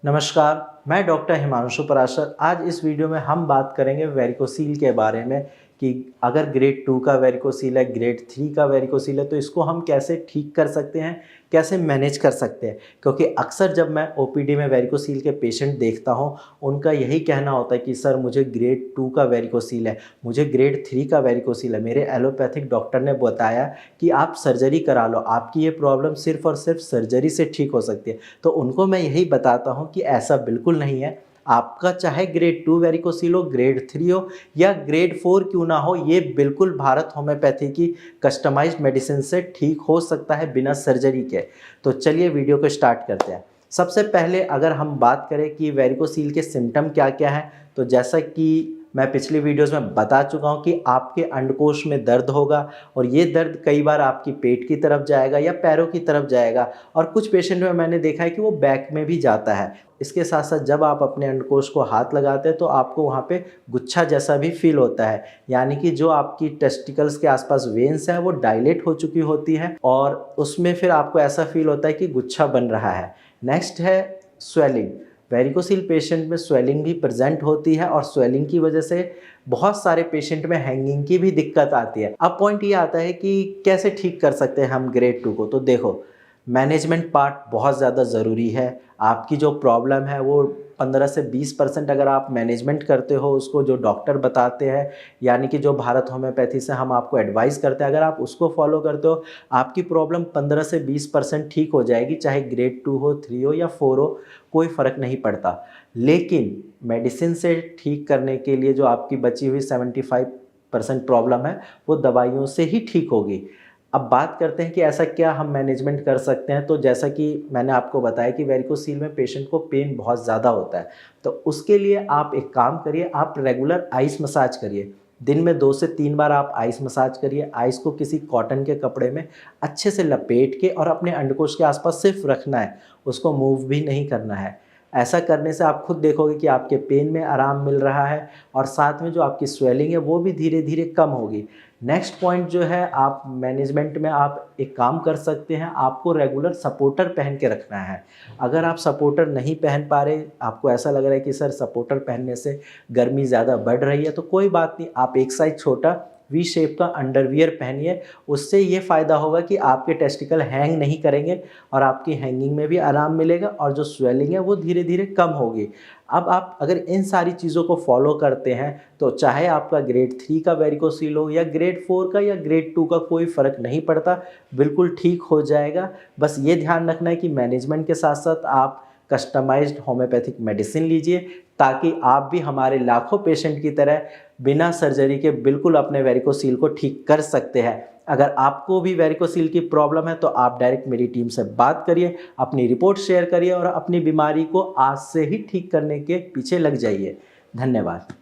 नमस्कार, मैं डॉक्टर हिमांशु पराशर। आज इस वीडियो में हम बात करेंगे वेरिकोसील के बारे में कि अगर ग्रेड 2 का वेरिकोसील है, ग्रेड 3 का वेरिकोसील है तो इसको हम कैसे ठीक कर सकते हैं, कैसे मैनेज कर सकते हैं। क्योंकि अक्सर जब मैं ओपीडी में वेरिकोसील के पेशेंट देखता हूं, उनका यही कहना होता है कि सर मुझे ग्रेड 2 का वेरिकोसील है, मुझे ग्रेड 3 का वेरिकोसील है। मेरे एलोपैथिक डॉक्टर ने बताया कि आप सर्जरी करा लो, आपकी ये प्रॉब्लम सिर्फ और सिर्फ सर्जरी से ठीक हो सकती है। तो उनको मैं यही बताता हूँ कि ऐसा बिल्कुल नहीं है। आपका चाहे ग्रेड 2 वेरिकोसील हो, ग्रेड 3 हो या ग्रेड 4 क्यों ना हो, ये बिल्कुल भारत होम्योपैथी की कस्टमाइज्ड मेडिसिन से ठीक हो सकता है बिना सर्जरी के। तो चलिए वीडियो को स्टार्ट करते हैं। सबसे पहले अगर हम बात करें कि वेरिकोसील के सिम्टम क्या-क्या हैं, तो जैसा कि मैं पिछली वीडियोज़ में बता चुका हूँ कि आपके अंडकोश में दर्द होगा और ये दर्द कई बार आपकी पेट की तरफ जाएगा या पैरों की तरफ जाएगा और कुछ पेशेंट में मैंने देखा है कि वो बैक में भी जाता है। इसके साथ-साथ जब आप अपने अंडकोश को हाथ लगाते हैं तो आपको वहाँ पे गुच्छा जैसा भी फ़ील होता है, यानी कि जो आपकी टेस्टिकल्स के आसपास वेन्स हैं वो डायलेट हो चुकी होती हैं और उसमें फिर आपको ऐसा फ़ील होता है कि गुच्छा बन रहा है। नेक्स्ट है स्वेलिंग। वेरिकोसील पेशेंट में स्वेलिंग भी प्रेजेंट होती है और स्वेलिंग की वजह से बहुत सारे पेशेंट में हैंगिंग की भी दिक्कत आती है। अब पॉइंट ये आता है कि कैसे ठीक कर सकते हैं हम ग्रेड 2 को। तो देखो, मैनेजमेंट पार्ट बहुत ज़्यादा ज़रूरी है। आपकी जो प्रॉब्लम है वो 15 से 20% अगर आप मैनेजमेंट करते हो उसको, जो डॉक्टर बताते हैं, यानी कि जो भारत होम्योपैथी से हम आपको एडवाइस करते हैं, अगर आप उसको फॉलो करते हो, आपकी प्रॉब्लम 15 से 20% ठीक हो जाएगी, चाहे ग्रेड 2 हो, 3 हो या 4 हो, कोई फ़र्क नहीं पड़ता। लेकिन मेडिसिन से ठीक करने के लिए जो आपकी बची हुई 75% प्रॉब्लम है, वो दवाइयों से ही ठीक होगी। अब बात करते हैं कि ऐसा क्या हम मैनेजमेंट कर सकते हैं। तो जैसा कि मैंने आपको बताया कि वेरिकोसील में पेशेंट को पेन बहुत ज़्यादा होता है, तो उसके लिए आप एक काम करिए, आप रेगुलर आइस मसाज करिए। दिन में 2 से 3 बार आप आइस मसाज करिए। आइस को किसी कॉटन के कपड़े में अच्छे से लपेट के और अपने अंडकोश के आसपास सिर्फ रखना है, उसको मूव भी नहीं करना है। ऐसा करने से आप खुद देखोगे कि आपके पेन में आराम मिल रहा है और साथ में जो आपकी स्वेलिंग है वो भी धीरे धीरे कम होगी। नेक्स्ट पॉइंट जो है, आप मैनेजमेंट में आप एक काम कर सकते हैं, आपको रेगुलर सपोर्टर पहन के रखना है। अगर आप सपोर्टर नहीं पहन पा रहे, आपको ऐसा लग रहा है कि सर सपोर्टर पहनने से गर्मी ज़्यादा बढ़ रही है, तो कोई बात नहीं, आप एक साइज़ छोटा वी शेप का अंडरवियर पहनिए। उससे ये फ़ायदा होगा कि आपके टेस्टिकल हैंग नहीं करेंगे और आपकी हैंगिंग में भी आराम मिलेगा और जो स्वेलिंग है वो धीरे धीरे कम होगी। अब आप अगर इन सारी चीज़ों को फॉलो करते हैं तो चाहे आपका ग्रेड 3 का वेरिकोसील हो या ग्रेड 4 का या ग्रेड 2 का, कोई फ़र्क नहीं पड़ता, बिल्कुल ठीक हो जाएगा। बस ये ध्यान रखना है कि मैनेजमेंट के साथ साथ आप कस्टमाइज्ड होम्योपैथिक मेडिसिन लीजिए, ताकि आप भी हमारे लाखों पेशेंट की तरह बिना सर्जरी के बिल्कुल अपने वेरिकोसील को ठीक कर सकते हैं। अगर आपको भी वेरिकोसील की प्रॉब्लम है तो आप डायरेक्ट मेरी टीम से बात करिए, अपनी रिपोर्ट शेयर करिए और अपनी बीमारी को आज से ही ठीक करने के पीछे लग जाइए। धन्यवाद।